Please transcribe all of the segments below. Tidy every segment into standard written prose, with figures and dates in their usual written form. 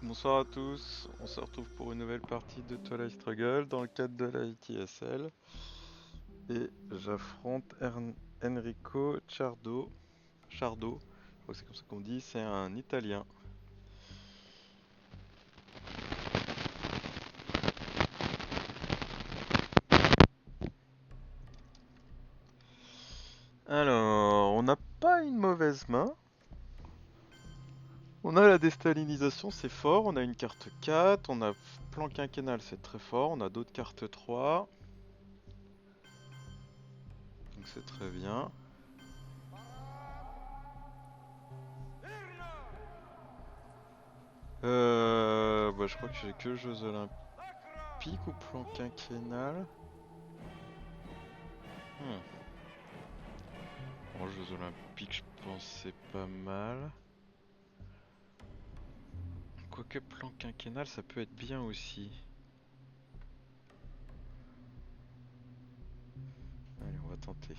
Bonsoir à tous, on se retrouve pour une nouvelle partie de Twilight Struggle dans le cadre de la ITSL et j'affronte Enrico Chardo, je crois que c'est comme ça qu'on dit, c'est un Italien. Alors, on n'a pas une mauvaise main, on a la déstalinisation, c'est fort, on a une carte 4, on a plan quinquennal, c'est très fort, on a d'autres cartes 3, donc c'est très bien. Je crois que j'ai que Jeux Olympiques ou plan quinquennal. Hmm. Bon, Jeux Olympiques, je pense c'est pas mal. Quoique plan quinquennal, ça peut être bien aussi. Allez, on va tenter.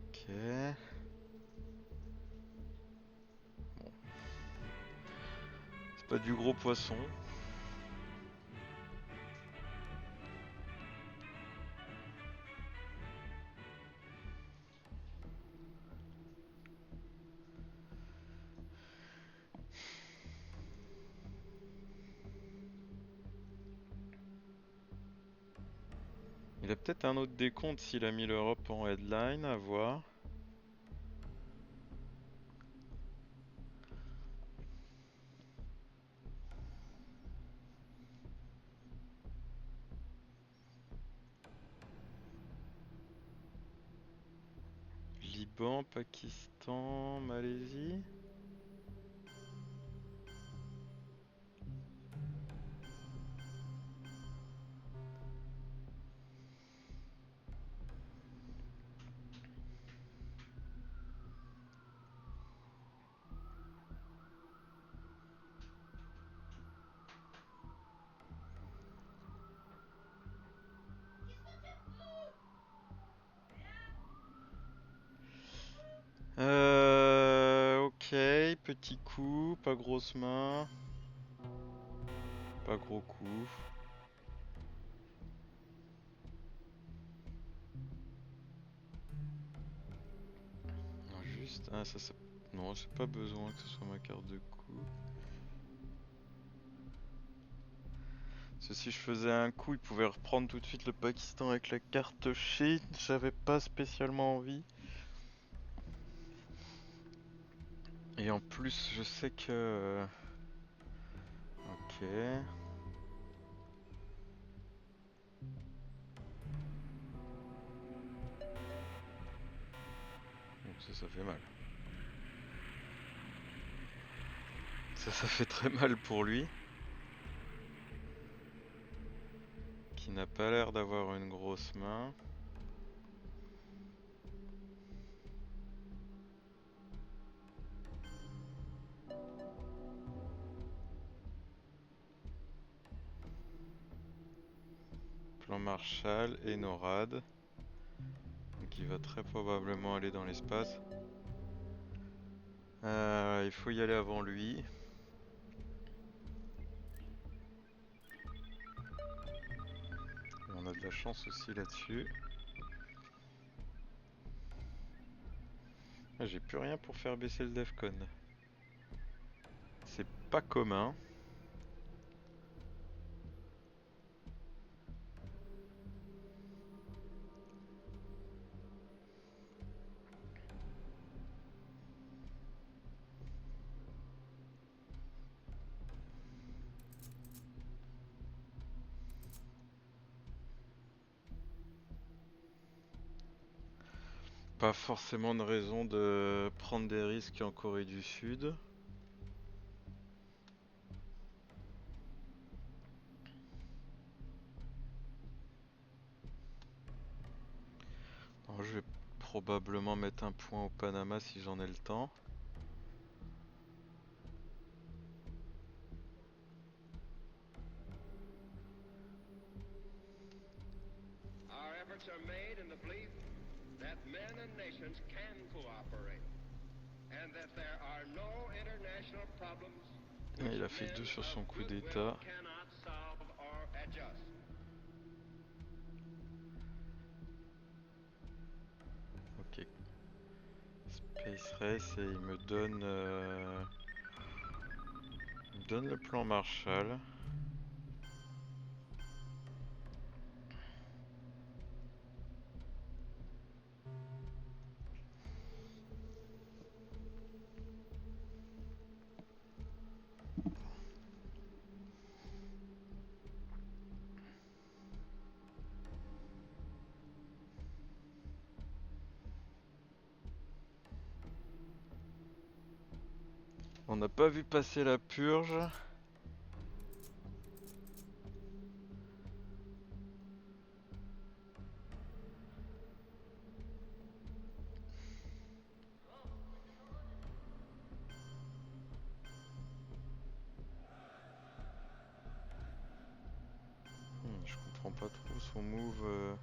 Ok. Bon, c'est pas du gros poisson. Il a peut-être un autre décompte s'il a mis l'Europe en headline, à voir. Liban, Pakistan, Malaisie. Ok, petit coup, pas grosse main, pas gros coup. Non, juste, ah ça, non, j'ai pas besoin que ce soit ma carte de coup. Parce que si je faisais un coup, il pouvait reprendre tout de suite le Pakistan avec la carte Chine. J'avais pas spécialement envie. Et en plus, je sais que... Ok. Donc ça fait mal. Ça fait très mal pour lui. Qui n'a pas l'air d'avoir une grosse main. Plan Marshall et NORAD. Donc il va très probablement aller dans l'espace. Il faut y aller avant lui. On a de la chance aussi là-dessus. Ah, j'ai plus rien pour faire baisser le Defcon. C'est pas commun. Pas forcément de raison de prendre des risques en Corée du Sud. Alors, je vais probablement mettre un point au Panama si j'en ai le temps. Our efforts are made in the belief that men and nations can cooperate, and that there are no international problems Et il a fait 2 sur son coup d'état. Cannot solve or adjust. Ok. Space Race et il me donne le plan Marshall. On n'a pas vu passer la purge. Je comprends pas trop son move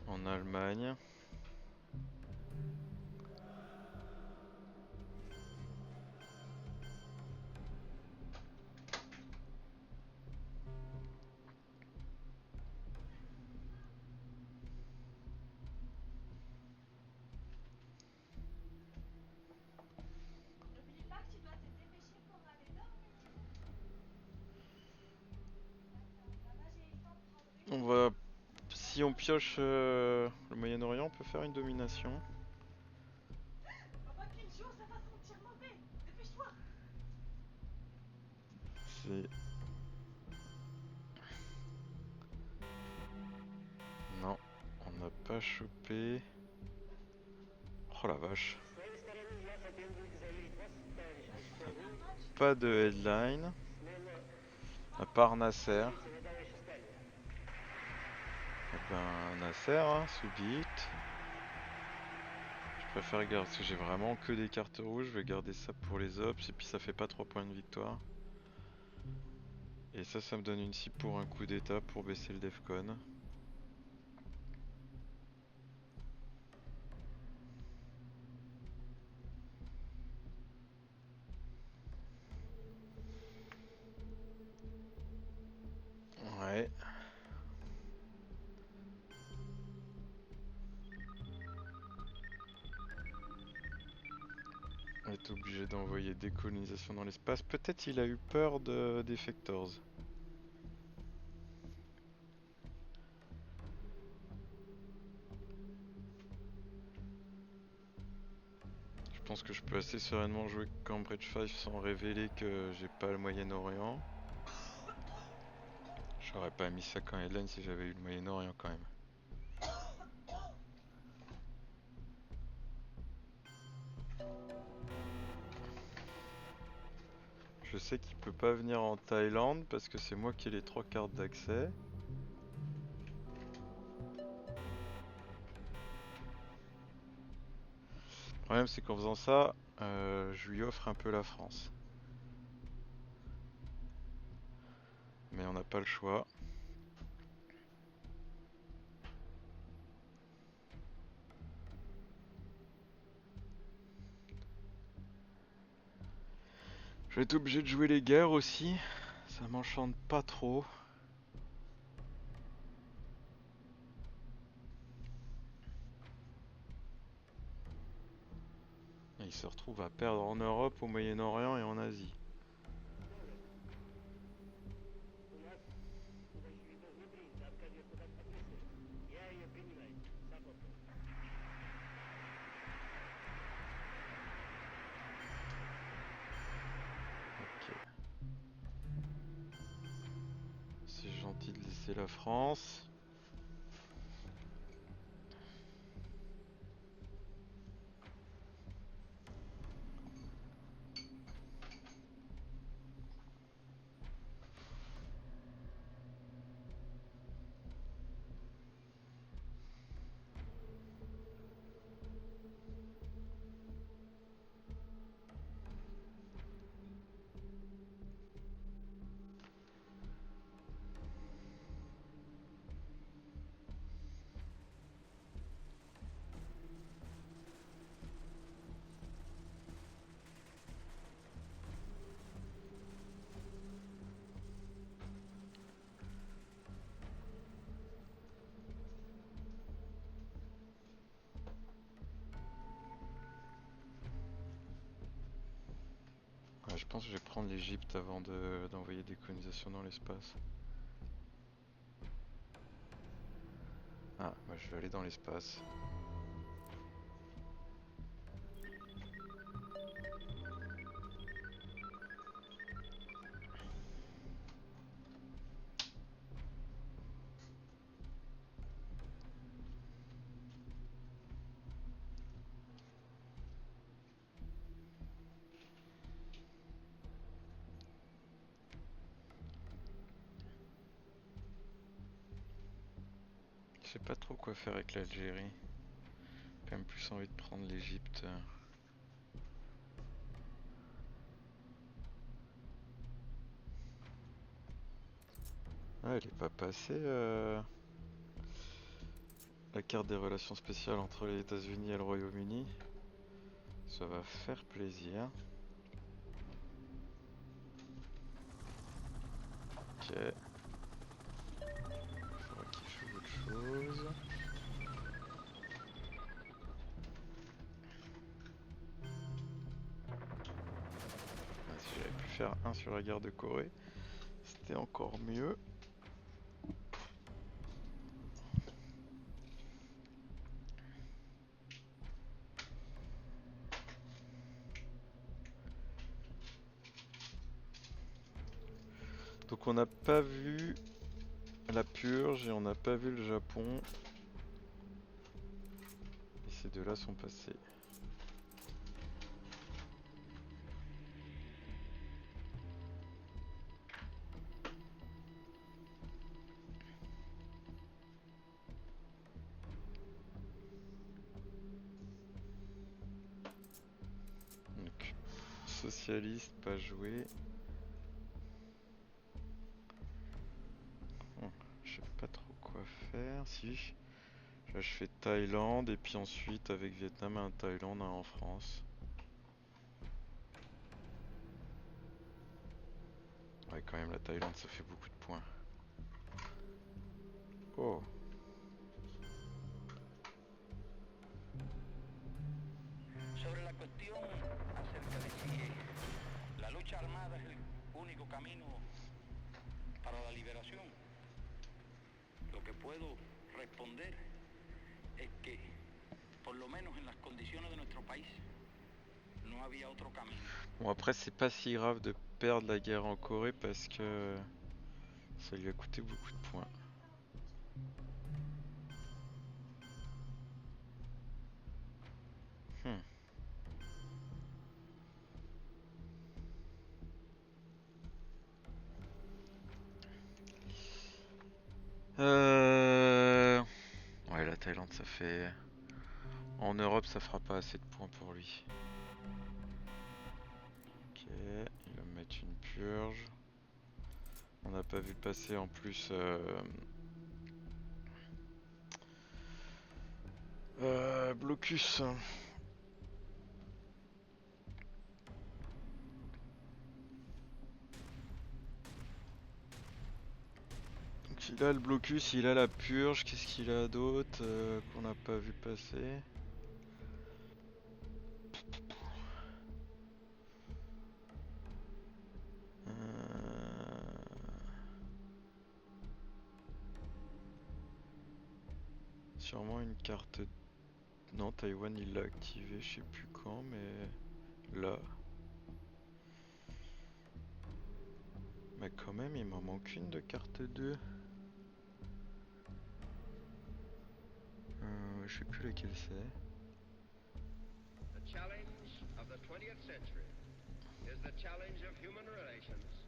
en Allemagne. N'oublie pas que tu dois te dépêcher pour aller dormir. D'accord, là-bas j'ai eu le temps de prendre une. On va... Si on pioche le Moyen-Orient, on peut faire une domination. Faut pas qu'il joue, ça va sentir mauvais. Dépêche-toi. C'est... Non, on n'a pas chopé. Oh la vache. Pas de headline. À part Nasser. Eh ben Nasser, hein, Soubit. Je préfère garder parce que j'ai vraiment que des cartes rouges. Je vais garder ça pour les ops et puis ça fait pas 3 points de victoire. Et ça me donne une cible pour un coup d'état pour baisser le Defcon. Ouais. On est obligé d'envoyer des colonisations dans l'espace. Peut-être il a eu peur d'Effectors. Je pense que je peux assez sereinement jouer Cambridge 5 sans révéler que j'ai pas le Moyen-Orient. J'aurais pas mis ça quand headline si j'avais eu le Moyen-Orient quand même. Je sais qu'il peut pas venir en Thaïlande parce que c'est moi qui ai les 3 cartes d'accès. Le problème c'est qu'en faisant ça, je lui offre un peu la France. Mais on n'a pas le choix. Je vais être obligé de jouer les guerres aussi. Ça m'enchante pas trop. Et il se retrouve à perdre en Europe, au Moyen-Orient et en Asie. Ok. C'est gentil de laisser la France. pense que je vais prendre l'Égypte avant d'envoyer des colonisations dans l'espace. Ah, bah je vais aller dans l'espace. Je sais pas trop quoi faire avec l'Algérie. J'ai quand même plus envie de prendre l'Égypte. Ah, elle est pas passée la carte des relations spéciales entre les États-Unis et le Royaume-Uni. Ça va faire plaisir. Ok. Faudra qu'il joue autre chose. Ah, si j'avais pu faire un sur la guerre de Corée, c'était encore mieux. Donc on n'a pas vu la purge et on n'a pas vu le Japon. Et ces deux-là sont passés. Donc, socialiste, pas joué. Je sais pas trop quoi faire. Si, là je fais Thaïlande et puis ensuite avec Vietnam un Thaïlande, un en France. Ouais, quand même la Thaïlande ça fait beaucoup de points. Oh. Sobre la cuestión acerca de si la lucha armada es el único camino para la liberación, lo que puedo responder es que, por lo menos en las condiciones de nuestro país, no había otro camino. Bon après c'est pas si grave de perdre la guerre en Corée parce que ça lui a coûté beaucoup de points. Hmm. Ouais, la Thaïlande ça fait... En Europe ça fera pas assez de points pour lui. Ok, il va me mettre une purge. On n'a pas vu passer en plus... Blocus. Donc il a le blocus, il a la purge, qu'est-ce qu'il a d'autre qu'on n'a pas vu passer? Sûrement une carte... Non, Taïwan il l'a activé, je sais plus quand, mais là. Mais quand même, il m'en manque une de carte 2. Je sais plus laquelle c'est. The challenge of the 20th century is the challenge of human relations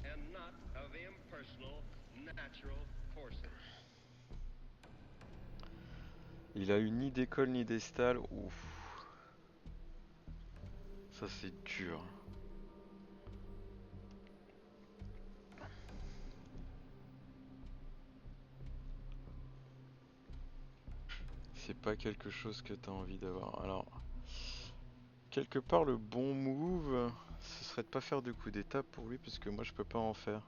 and not of impersonal natural forces. Il a eu ni d'école ni d'estal. Ouf. Ça c'est dur. C'est pas quelque chose que t'as envie d'avoir. Alors, quelque part le bon move, ce serait de pas faire de coup d'état pour lui, parce que moi je peux pas en faire.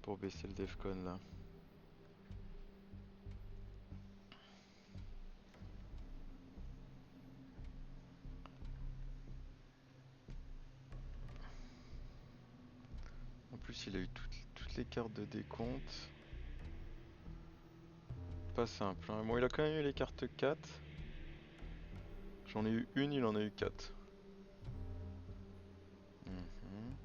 Pour baisser le Defcon là. plus, il a eu toutes les cartes de décompte. Pas simple, hein. Bon, il a quand même eu les cartes 4. J'en ai eu une, il en a eu 4. Mhm.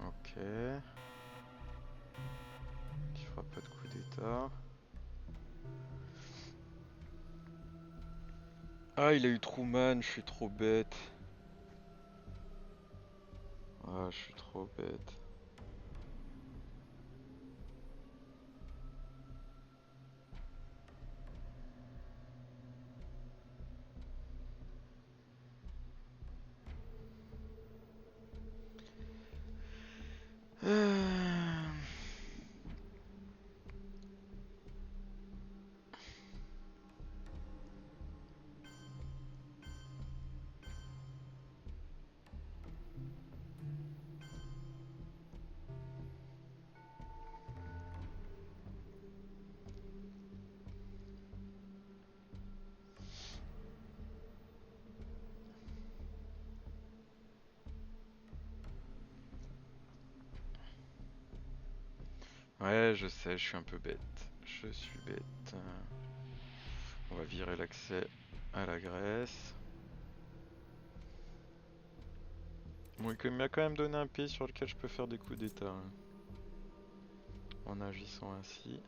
Ok. Qui fera pas de coup d'état. Ah, il a eu Truman, je suis trop bête. Ah, je suis trop bête. Euh, Ouais, je sais, je suis un peu bête. Je suis bête. On va virer l'accès à la Grèce. Bon, il m'a quand même donné un pays sur lequel je peux faire des coups d'état, hein, en agissant ainsi.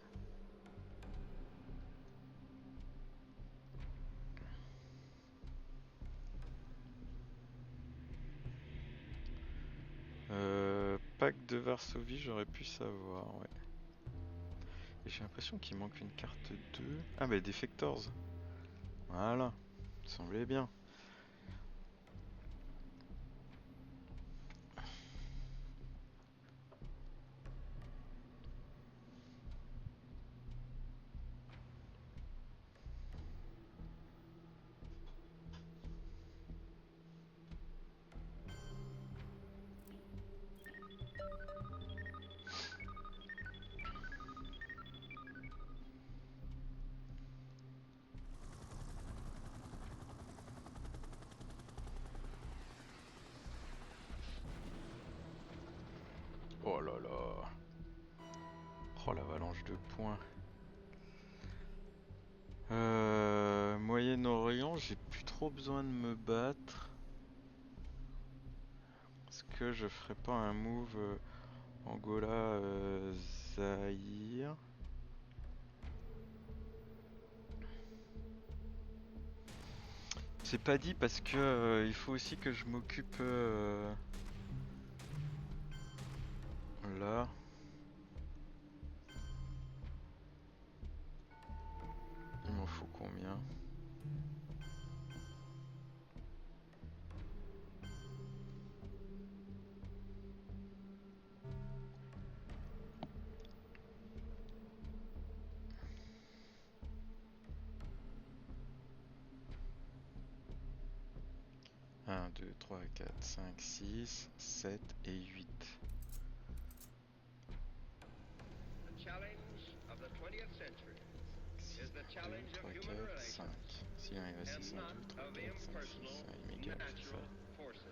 Pacte de Varsovie, j'aurais pu savoir, ouais. Et j'ai l'impression qu'il manque une carte 2. Ah bah Defectors. Voilà, ça semblait bien. Oh là là. Oh l'avalanche de points. Moyen-Orient, j'ai plus trop besoin de me battre. Est-ce que je ferais pas un move Angola, Zaïre? C'est pas dit parce que il faut aussi que je m'occupe là. Il m'en faut combien? Un, 2, 3, 4, 5, 6, 7 et 8. The challenge of the 20th century is the 2, challenge of 3, human 4, 5. relations S'il arrive à 6, and 1, not 2, 3, of 4, 5, 6. impersonal Ah, il m'égale, c'est ça. natural forces.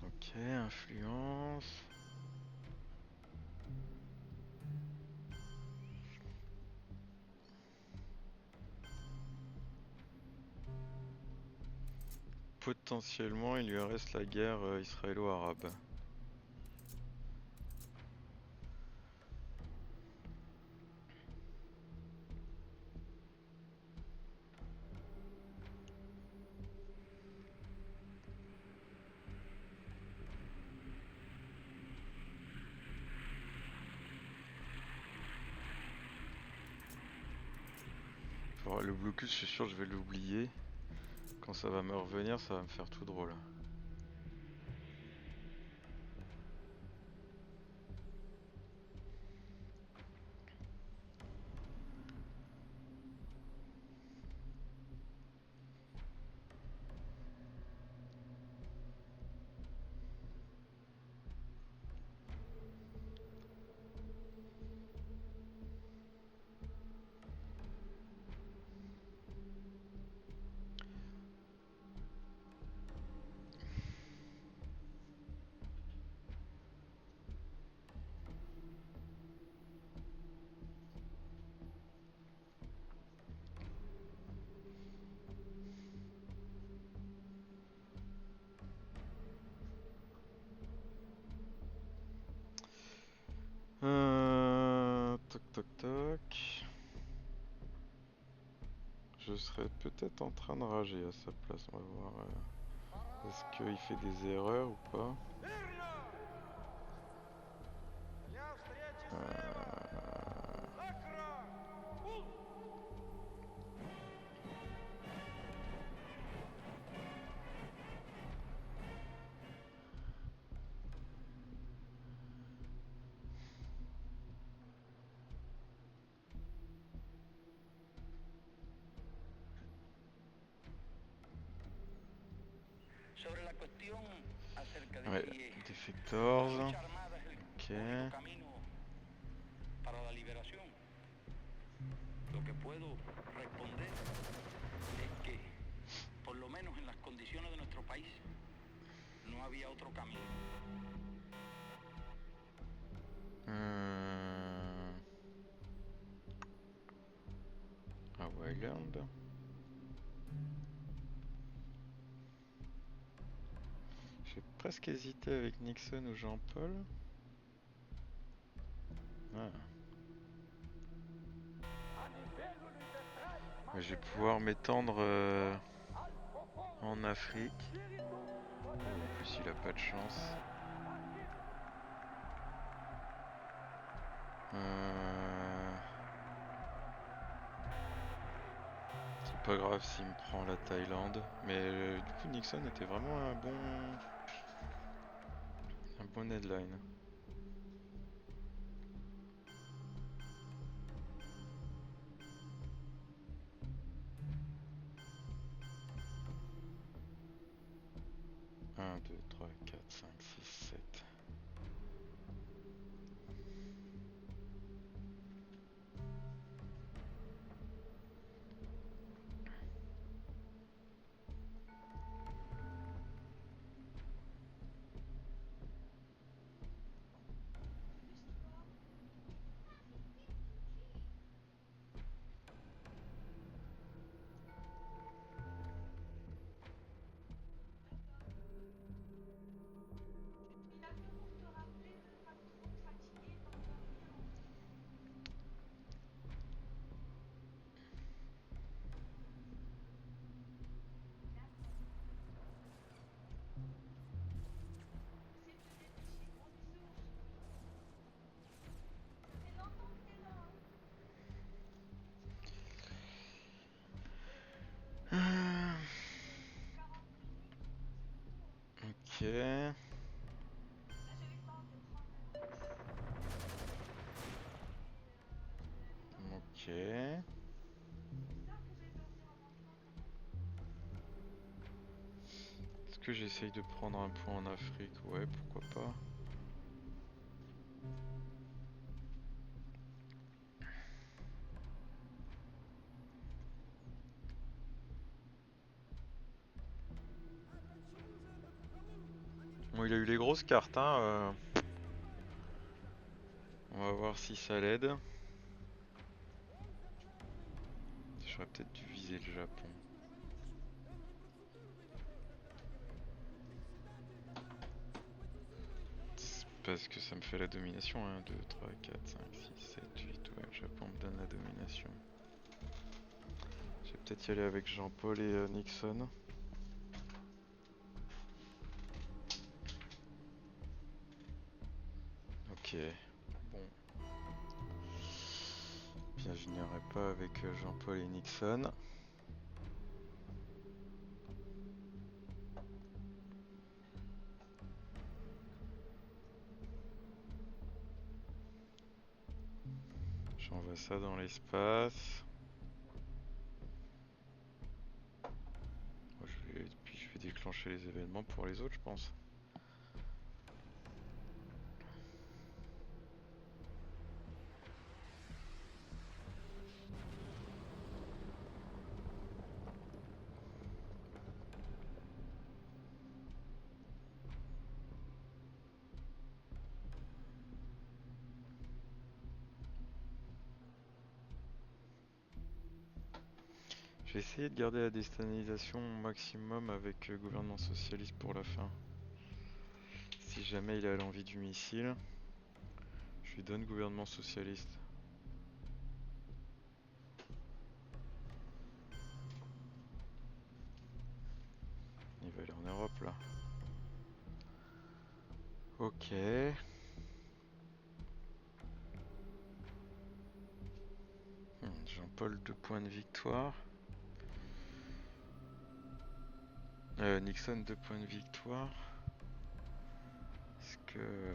Ok, influence. Potentiellement, il lui reste la guerre israélo-arabe. Le blocus, je suis sûr, je vais l'oublier. Quand ça va me revenir, ça va me faire tout drôle. je serais peut-être en train de rager à sa place. On va voir. Est-ce qu'il fait des erreurs ou pas? Sobre la cuestión acerca de Ouais, si la Defectors. lucha armada es el Ok. único camino para la liberación. Lo que puedo responder es que, por lo menos en las condiciones de nuestro país, no había otro camino. Ah, Wayland. J'ai presque hésité avec Nixon ou Jean-Paul. Ah. Mais je vais pouvoir m'étendre en Afrique. Oh, en plus, il a pas de chance. C'est pas grave s'il me prend la Thaïlande. Mais du coup, Nixon était vraiment un bon headline. Un, 2, 3, 4, 5, 6, 7. Il a fait pour te rappeler de pas trop te fatiguer, t'endormir en fait. D'accord. Essaie de te dépêcher, gros bisous. Ça fait longtemps que t'es là, hein. Ah, 40 minutes, c'est beaucoup, hein. ok. Là, j'avais le temps de prendre un X. Et j'avais Ok. bizarre que j'aille dormir avant toi quand même. Est-ce que j'essaye de prendre un point en Afrique? Ouais, pourquoi pas. Bon, il a eu les grosses cartes, hein. On va voir si ça l'aide. J'aurais peut-être dû viser le Japon. C'est parce que ça me fait la domination. 1, 2, 3, 4, 5, 6, 7, 8. Ouais, le Japon me donne la domination. Je vais peut-être y aller avec Jean-Paul et Nixon. Ok. Bon. Bien, je n'irai pas avec Jean-Paul et Nixon. J'envoie ça dans l'espace. Puis je vais déclencher les événements pour les autres, je pense. Je vais essayer de garder la déstabilisation au maximum avec le gouvernement socialiste pour la fin. Si jamais il a l'envie du missile, je lui donne gouvernement socialiste. va aller en Europe là. Ok. Jean-Paul 2 points de victoire. Nixon 2 points de victoire. Est-ce que...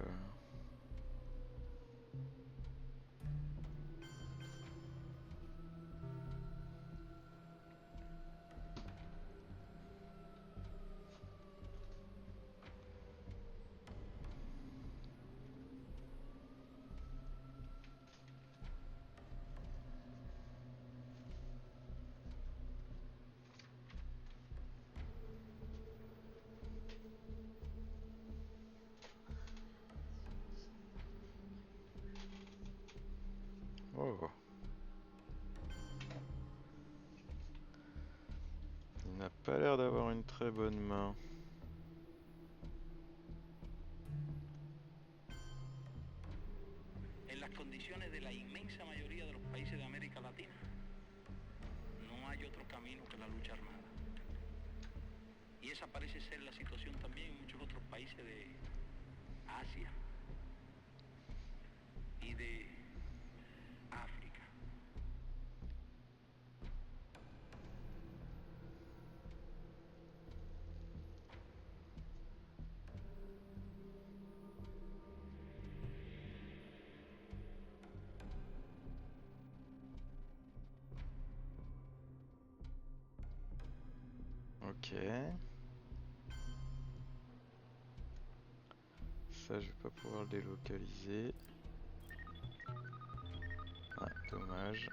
Oh. Il n'a pas l'air d'avoir une très bonne main. En las condiciones de la inmensa mayoría de los países de América Latina, no hay otro camino que la lucha armada. Y esa parece ser la situación también en muchos otros países de Asia y de África. Ok. Ça, je vais pas pouvoir le délocaliser. Ah, dommage.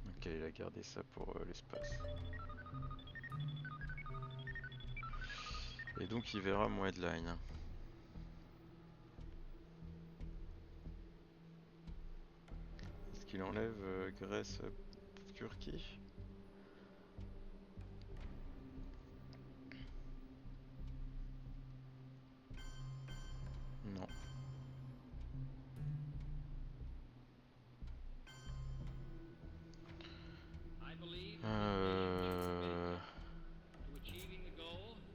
Ok, il a gardé ça pour l'espace. Et donc il verra mon headline. Est-ce qu'il enlève Grèce, Turquie? Non.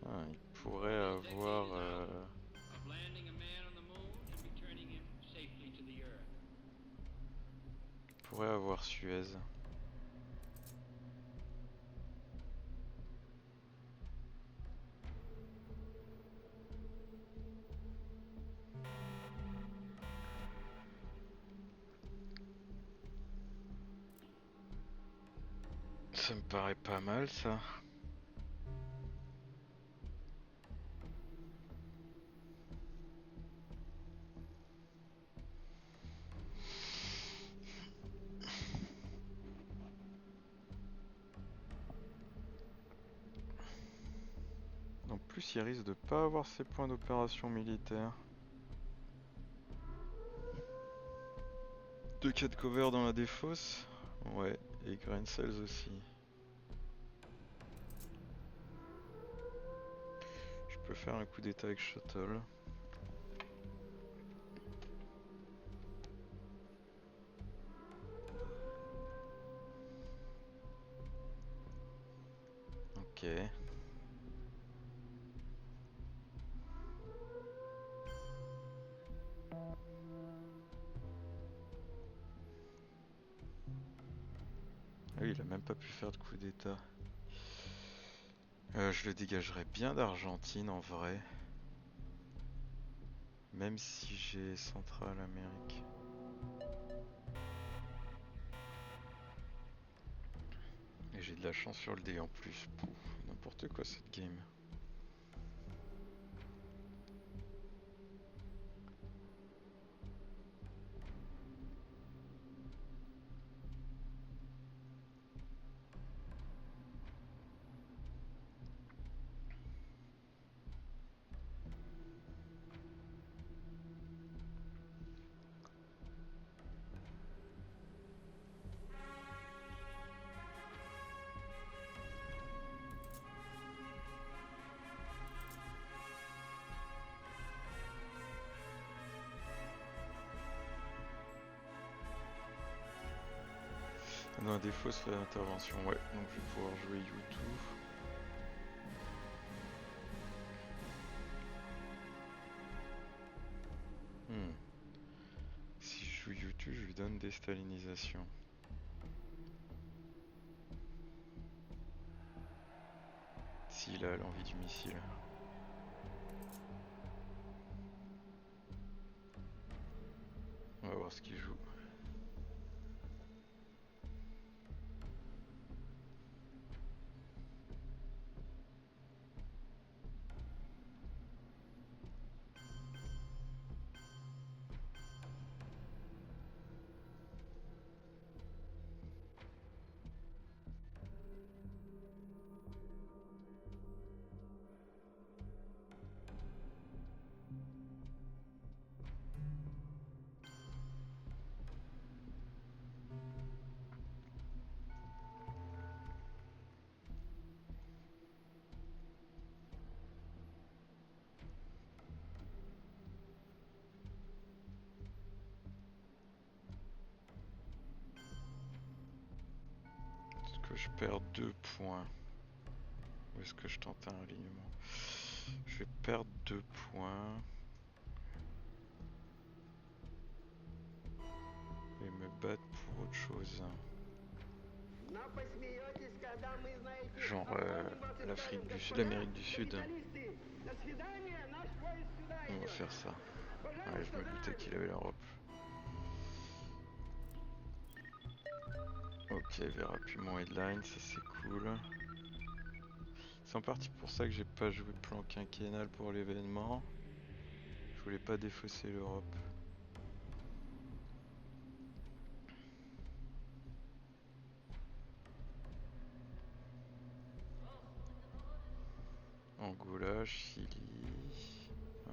Ah, il pourrait avoir... il pourrait avoir Suez. Ça me paraît pas mal ça. En plus, il risque de pas avoir ses points d'opération militaire. 2 4 cover dans la défausse. Ouais, et Grain Cells aussi. Je peux faire un coup d'état avec Shuttle. Ok. Ah oui, il a même pas pu faire de coup d'état. Je le dégagerais bien d'Argentine en vrai. Même si j'ai Central Amérique. Et j'ai de la chance sur le dé en plus. Pouf, n'importe quoi cette game. un défaut se fait d'intervention, ouais, donc je vais pouvoir jouer YouTube. Si je joue YouTube, je lui donne déstalinisation. S'il a l'envie du missile. On va voir ce qu'il joue. Est-ce que je perds 2 points? Ou est-ce que je tente un alignement? Je vais perdre 2 points. Et me battre pour autre chose. Genre l'Amérique du Sud. On va faire ça. Ouais, je me doutais qu'il avait l'Europe. Ok, verra plus mon headline, ça c'est cool. C'est en partie pour ça que j'ai pas joué plan quinquennal pour l'événement. Je voulais pas défausser l'Europe. Angola, Chili. Ah.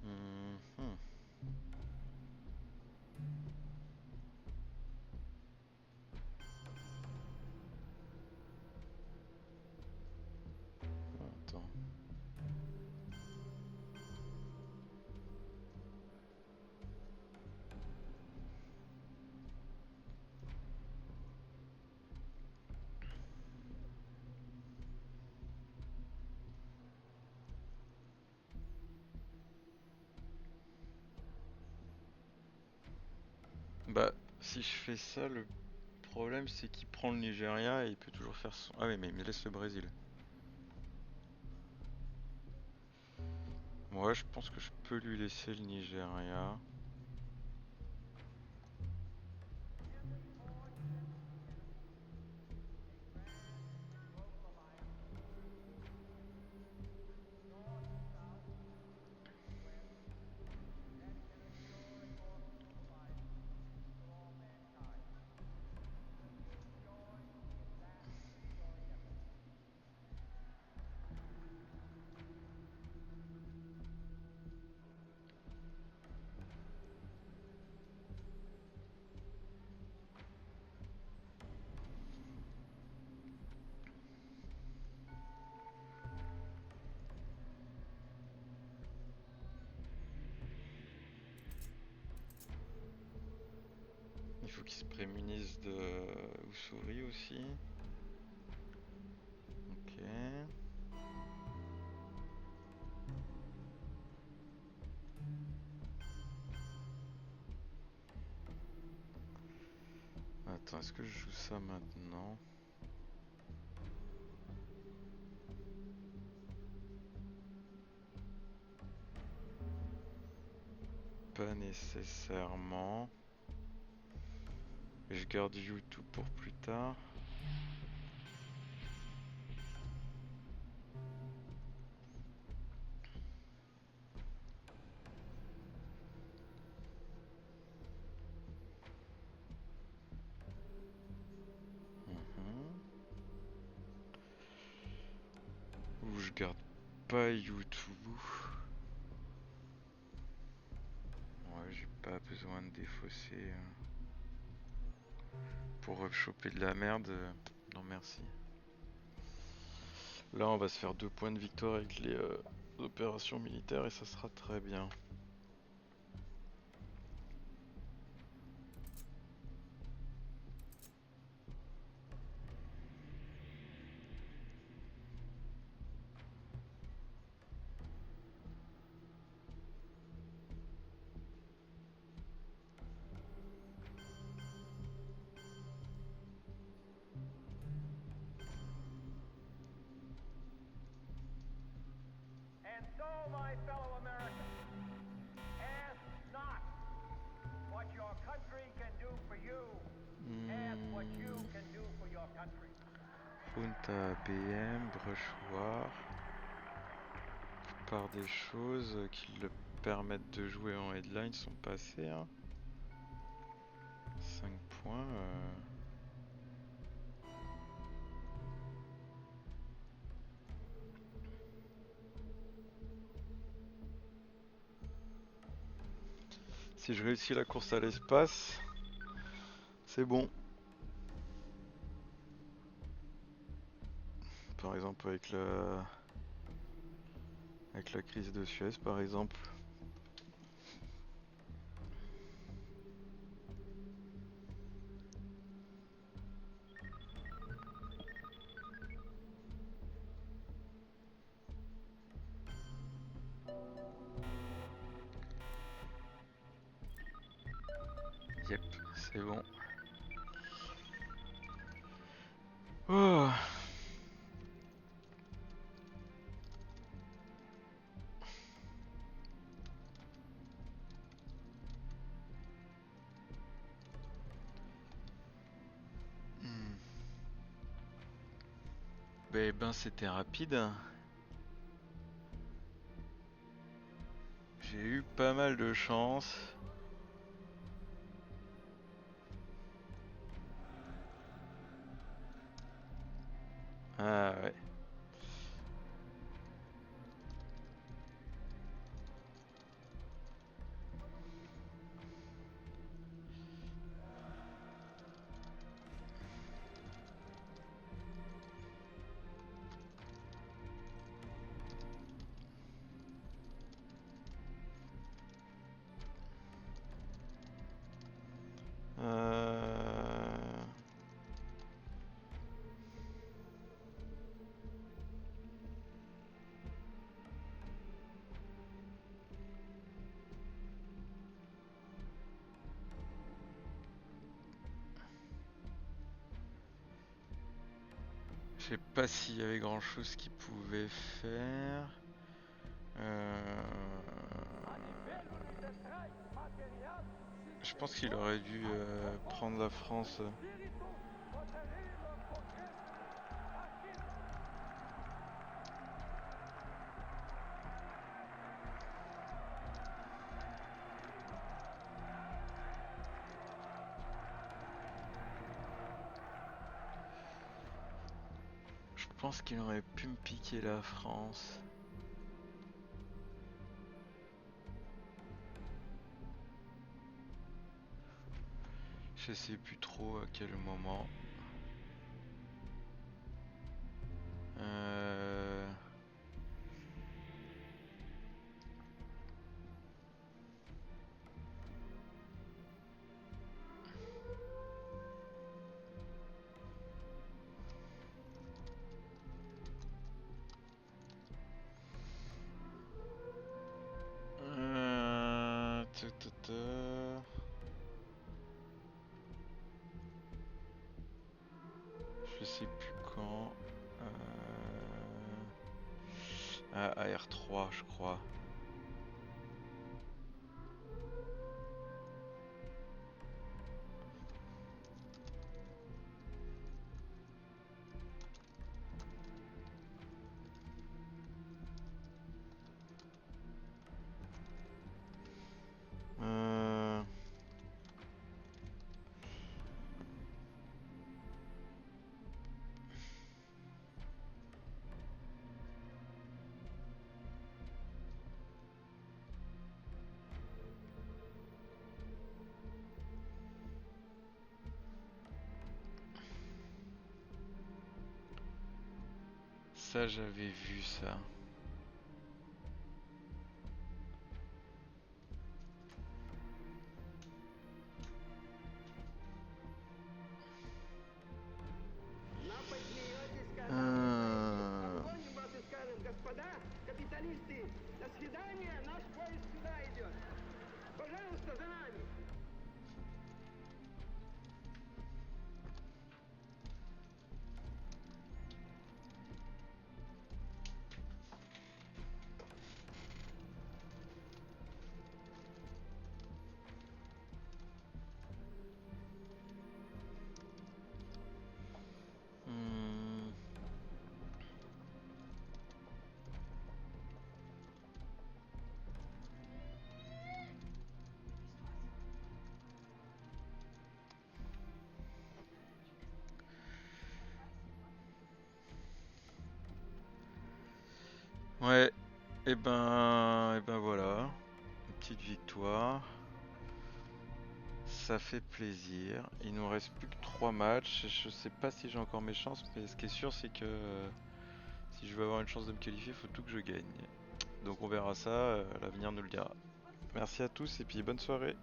Mhm. Attends. Bah, si je fais ça, le problème c'est qu'il prend le Nigeria et il peut toujours faire son... Ah oui, mais il me laisse le Brésil. Moi, je pense que je peux lui laisser le Nigeria. Il faut qu'il se prémunisse de Ussuri aussi. Ok. Attends, est-ce que je joue ça maintenant? Pas nécessairement. Je garde YouTube pour plus tard. pas YouTube. Ouais, j'ai pas besoin de défausser pour choper de la merde. Non merci. Là on va se faire 2 points de victoire avec les opérations militaires et ça sera très bien. And so, my fellow Americans, ask not what your country can do for you. Ask what you can do for your country. Junta BM, Bruchoir. Par des choses qui le permettent de jouer en headline sont passées. Hein. 5 points. Si je réussis la course à l'espace, c'est bon. Par exemple avec la crise de Suez par exemple. Yep, c'est bon. Oh. Ben c'était rapide. J'ai eu pas mal de chance. Ah ouais. Je sais pas s'il y avait grand chose qu'il pouvait faire. Je pense qu'il aurait dû prendre la France. Je pense qu'il aurait pu me piquer la France. Je sais plus trop à quel moment. Je sais plus quand. AR3 je crois. Ça, j'avais vu ça. Напосмеетесь, когда Euh, обгоним вас и скажем, господа, капиталисты, до свидания, наш поезд сюда идет. Пожалуйста, за нами. hmm. Ouais, et ben voilà, une petite victoire. Ça fait plaisir. Il nous reste plus que 3 matchs. Je sais pas si j'ai encore mes chances, mais ce qui est sûr, c'est que si je veux avoir une chance de me qualifier, il faut tout que je gagne. Donc on verra ça, l'avenir nous le dira. Merci à tous et puis bonne soirée.